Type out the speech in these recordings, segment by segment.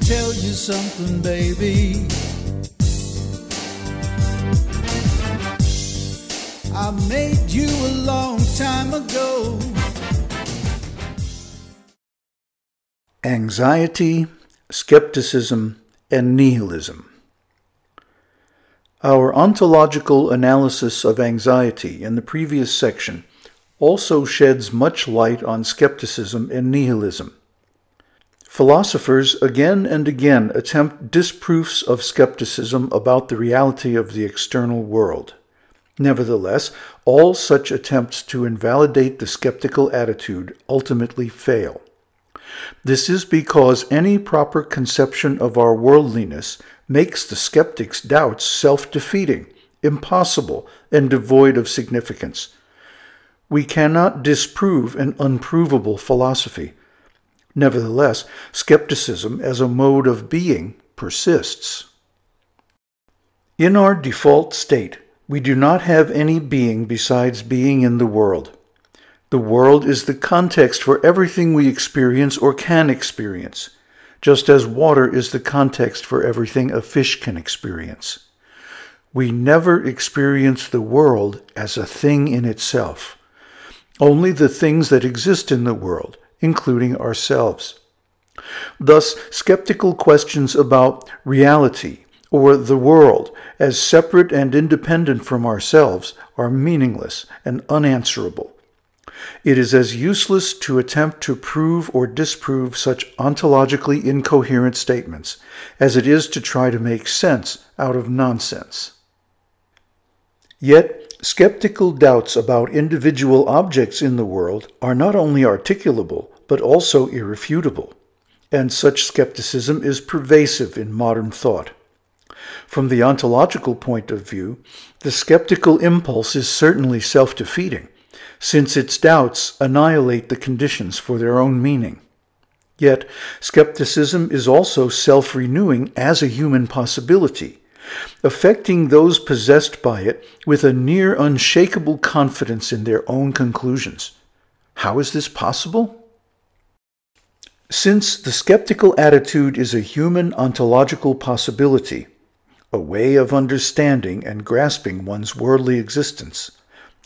tell you something, baby. I made you a long time ago. Anxiety, skepticism, and nihilism. Our ontological analysis of anxiety in the previous section also sheds much light on skepticism and nihilism. Philosophers again and again attempt disproofs of skepticism about the reality of the external world. Nevertheless, all such attempts to invalidate the skeptical attitude ultimately fail. This is because any proper conception of our worldliness makes the skeptic's doubts self-defeating, impossible, and devoid of significance. We cannot disprove an unprovable philosophy. Nevertheless, skepticism as a mode of being persists. In our default state, we do not have any being besides being in the world. The world is the context for everything we experience or can experience, just as water is the context for everything a fish can experience. We never experience the world as a thing in itself, only the things that exist in the world, including ourselves. Thus, skeptical questions about reality or the world as separate and independent from ourselves are meaningless and unanswerable. It is as useless to attempt to prove or disprove such ontologically incoherent statements as it is to try to make sense out of nonsense. Yet, skeptical doubts about individual objects in the world are not only articulable, but also irrefutable, and such skepticism is pervasive in modern thought. From the ontological point of view, the skeptical impulse is certainly self-defeating, since its doubts annihilate the conditions for their own meaning. Yet, skepticism is also self-renewing as a human possibility, affecting those possessed by it with a near unshakable confidence in their own conclusions. How is this possible? Since the skeptical attitude is a human ontological possibility, a way of understanding and grasping one's worldly existence,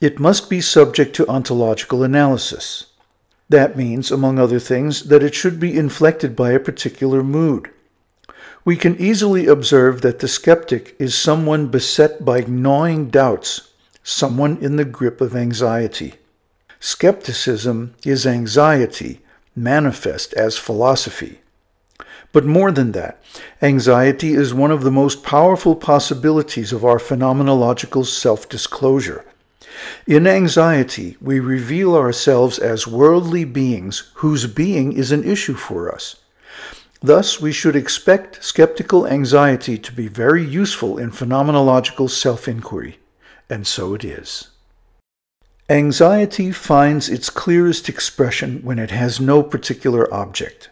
it must be subject to ontological analysis. That means, among other things, that it should be inflected by a particular mood. We can easily observe that the skeptic is someone beset by gnawing doubts, someone in the grip of anxiety. Skepticism is anxiety manifest as philosophy. But more than that, anxiety is one of the most powerful possibilities of our phenomenological self-disclosure. In anxiety, we reveal ourselves as worldly beings whose being is an issue for us. Thus, we should expect skeptical anxiety to be very useful in phenomenological self-inquiry, and so it is. Anxiety finds its clearest expression when it has no particular object.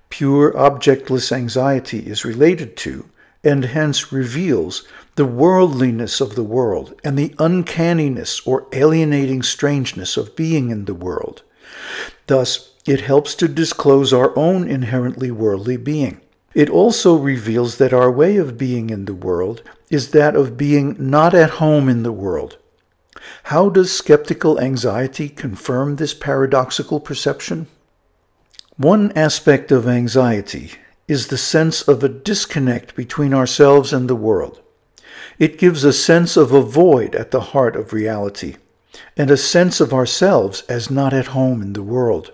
Pure objectless anxiety is related to, and hence reveals, the worldliness of the world and the uncanniness or alienating strangeness of being in the world. Thus, it helps to disclose our own inherently worldly being. It also reveals that our way of being in the world is that of being not at home in the world. How does skeptical anxiety confirm this paradoxical perception? One aspect of anxiety is the sense of a disconnect between ourselves and the world. It gives a sense of a void at the heart of reality, and a sense of ourselves as not at home in the world.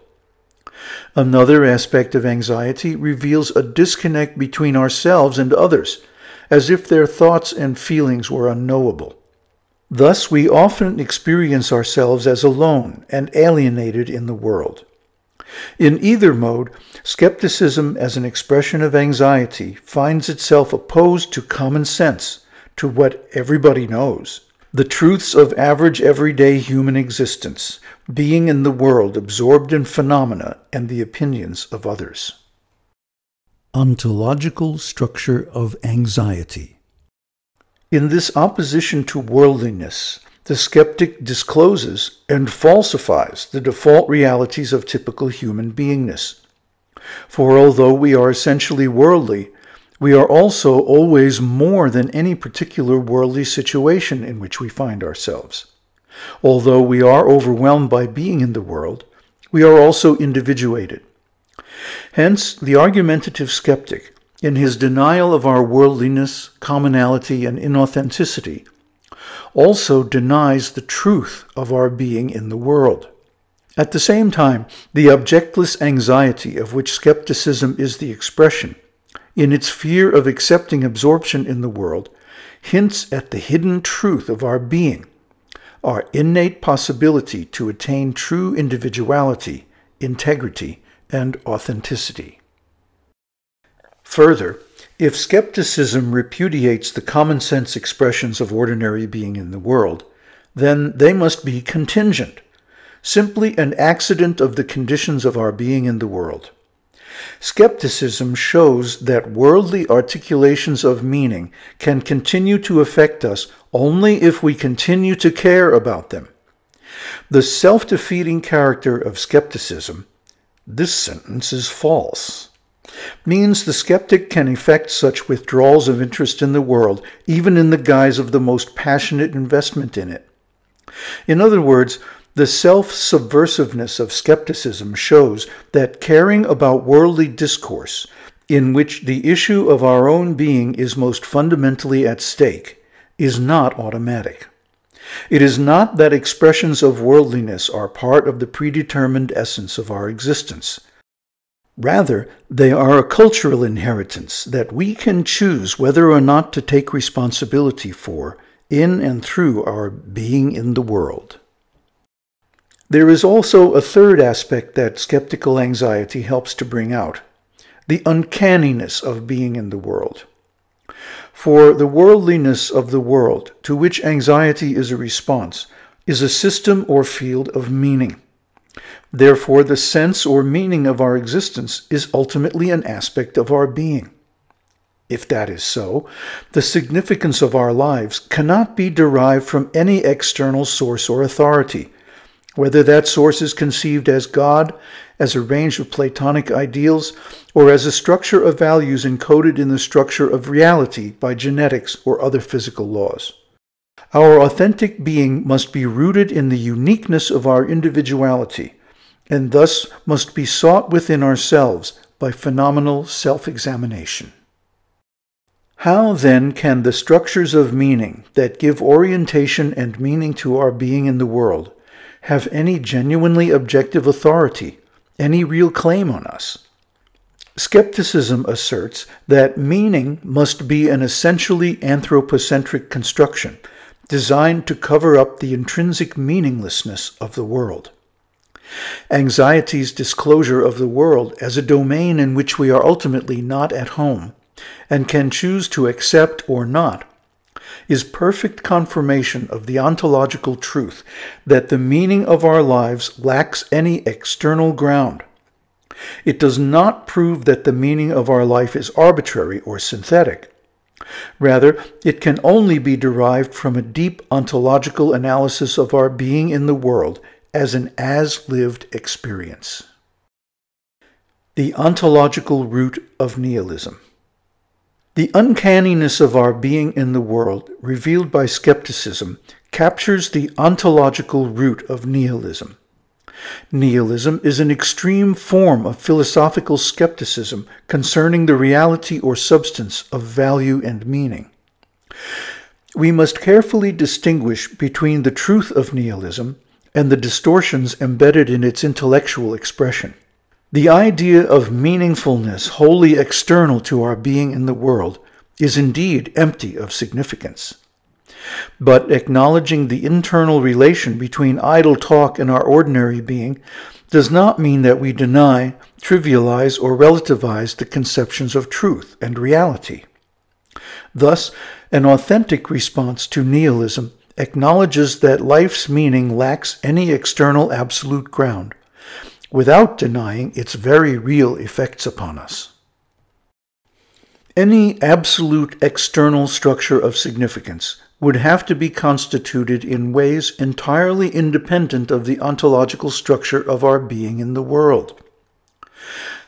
Another aspect of anxiety reveals a disconnect between ourselves and others, as if their thoughts and feelings were unknowable. Thus, we often experience ourselves as alone and alienated in the world. In either mode, skepticism as an expression of anxiety finds itself opposed to common sense, to what everybody knows, the truths of average everyday human existence, being in the world absorbed in phenomena and the opinions of others. Ontological structure of anxiety. In this opposition to worldliness, the skeptic discloses and falsifies the default realities of typical human beingness. For although we are essentially worldly, we are also always more than any particular worldly situation in which we find ourselves. Although we are overwhelmed by being in the world, we are also individuated. Hence, the argumentative skeptic, in his denial of our worldliness, commonality, and inauthenticity, also denies the truth of our being in the world. At the same time, the objectless anxiety of which skepticism is the expression, in its fear of accepting absorption in the world, hints at the hidden truth of our being, our innate possibility to attain true individuality, integrity, and authenticity. Further, if skepticism repudiates the common sense expressions of ordinary being in the world, then they must be contingent, simply an accident of the conditions of our being in the world. Skepticism shows that worldly articulations of meaning can continue to affect us only if we continue to care about them. The self-defeating character of skepticism, this sentence is false, means the skeptic can effect such withdrawals of interest in the world, even in the guise of the most passionate investment in it. In other words, the self-subversiveness of skepticism shows that caring about worldly discourse, in which the issue of our own being is most fundamentally at stake, is not automatic. It is not that expressions of worldliness are part of the predetermined essence of our existence. Rather, they are a cultural inheritance that we can choose whether or not to take responsibility for in and through our being in the world. There is also a third aspect that skeptical anxiety helps to bring out, the uncanniness of being in the world. For the worldliness of the world, to which anxiety is a response, is a system or field of meaning. Therefore, the sense or meaning of our existence is ultimately an aspect of our being. If that is so, the significance of our lives cannot be derived from any external source or authority, whether that source is conceived as God, as a range of Platonic ideals, or as a structure of values encoded in the structure of reality by genetics or other physical laws. Our authentic being must be rooted in the uniqueness of our individuality, and thus must be sought within ourselves by phenomenal self-examination. How, then, can the structures of meaning that give orientation and meaning to our being in the world have any genuinely objective authority, any real claim on us? Skepticism asserts that meaning must be an essentially anthropocentric construction, designed to cover up the intrinsic meaninglessness of the world. Anxiety's disclosure of the world as a domain in which we are ultimately not at home, and can choose to accept or not, is perfect confirmation of the ontological truth that the meaning of our lives lacks any external ground. It does not prove that the meaning of our life is arbitrary or synthetic. Rather, it can only be derived from a deep ontological analysis of our being in the world as an as-lived experience. The ontological root of nihilism. The uncanniness of our being in the world, revealed by skepticism, captures the ontological root of nihilism. Nihilism is an extreme form of philosophical skepticism concerning the reality or substance of value and meaning. We must carefully distinguish between the truth of nihilism and the distortions embedded in its intellectual expression. The idea of meaningfulness wholly external to our being in the world is indeed empty of significance. But acknowledging the internal relation between idle talk and our ordinary being does not mean that we deny, trivialize, or relativize the conceptions of truth and reality. Thus, an authentic response to nihilism acknowledges that life's meaning lacks any external absolute ground, without denying its very real effects upon us. Any absolute external structure of significance would have to be constituted in ways entirely independent of the ontological structure of our being in the world.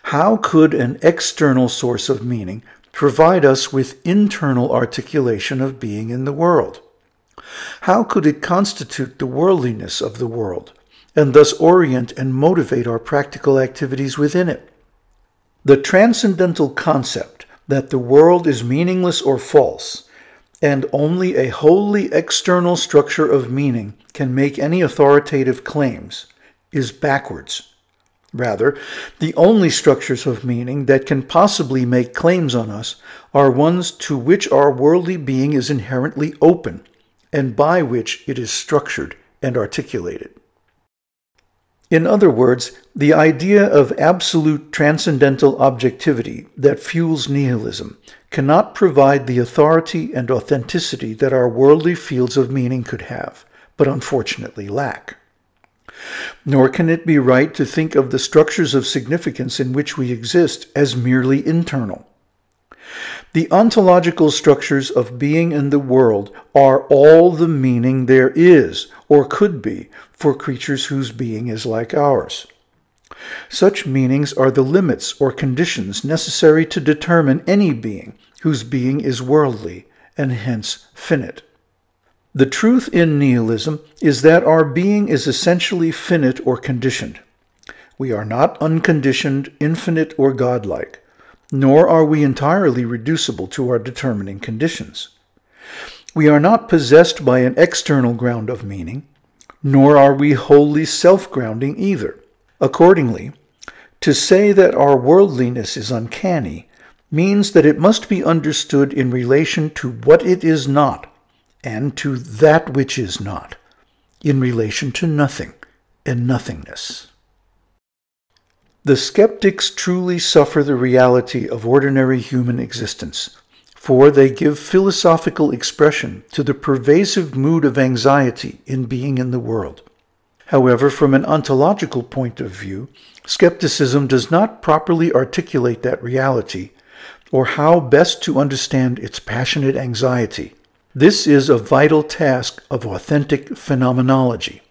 How could an external source of meaning provide us with internal articulation of being in the world? How could it constitute the worldliness of the world, and thus orient and motivate our practical activities within it? The transcendental concept that the world is meaningless or false, and only a wholly external structure of meaning can make any authoritative claims, is backwards. Rather, the only structures of meaning that can possibly make claims on us are ones to which our worldly being is inherently open, and by which it is structured and articulated. In other words, the idea of absolute transcendental objectivity that fuels nihilism cannot provide the authority and authenticity that our worldly fields of meaning could have, but unfortunately lack. Nor can it be right to think of the structures of significance in which we exist as merely internal. The ontological structures of being in the world are all the meaning there is, or could be, for creatures whose being is like ours. Such meanings are the limits or conditions necessary to determine any being whose being is worldly and hence finite. The truth in nihilism is that our being is essentially finite or conditioned. We are not unconditioned, infinite, or godlike, nor are we entirely reducible to our determining conditions. We are not possessed by an external ground of meaning, nor are we wholly self-grounding either. Accordingly, to say that our worldliness is uncanny means that it must be understood in relation to what it is not, and to that which is not, in relation to nothing and nothingness. The skeptics truly suffer the reality of ordinary human existence, for they give philosophical expression to the pervasive mood of anxiety in being in the world. However, from an ontological point of view, skepticism does not properly articulate that reality, or how best to understand its passionate anxiety. This is a vital task of authentic phenomenology.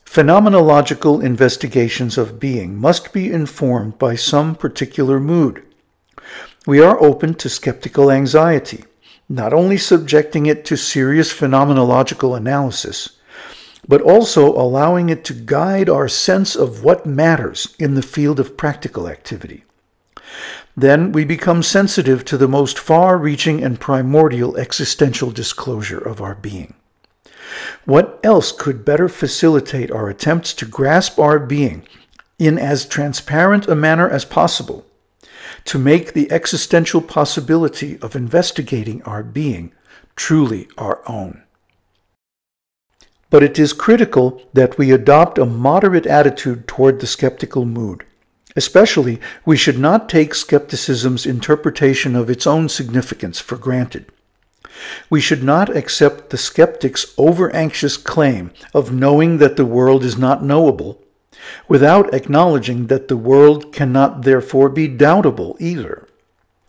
Phenomenological investigations of being must be informed by some particular mood. We are open to skeptical anxiety, not only subjecting it to serious phenomenological analysis, but also allowing it to guide our sense of what matters in the field of practical activity. Then we become sensitive to the most far-reaching and primordial existential disclosure of our being. What else could better facilitate our attempts to grasp our being in as transparent a manner as possible, to make the existential possibility of investigating our being truly our own? But it is critical that we adopt a moderate attitude toward the skeptical mood. Especially, we should not take skepticism's interpretation of its own significance for granted. We should not accept the skeptic's over-anxious claim of knowing that the world is not knowable, without acknowledging that the world cannot therefore be doubtable either.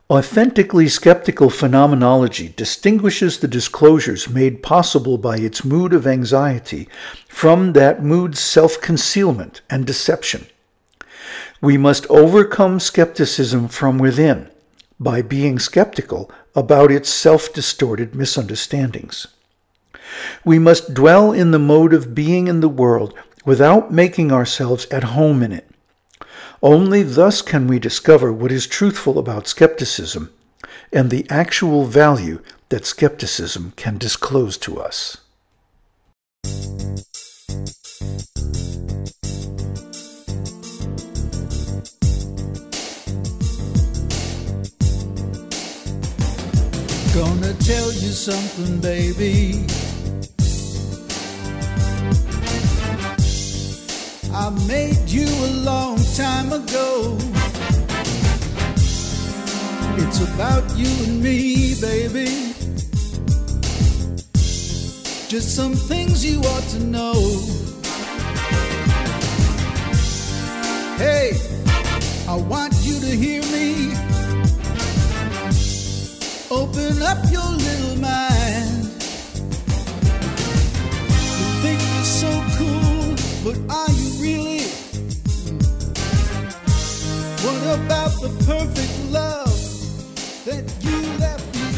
Authentically skeptical phenomenology distinguishes the disclosures made possible by its mood of anxiety from that mood's self-concealment and deception. We must overcome skepticism from within by being skeptical about its self-distorted misunderstandings. We must dwell in the mode of being in the world without making ourselves at home in it. Only thus can we discover what is truthful about skepticism and the actual value that skepticism can disclose to us. Gonna tell you something, baby. I made you a long time ago. It's about you and me, baby. Just some things you ought to know. Hey, I want you to hear me. Open up your little mind. You think you're so cool, but are you really? What about the perfect love that you left me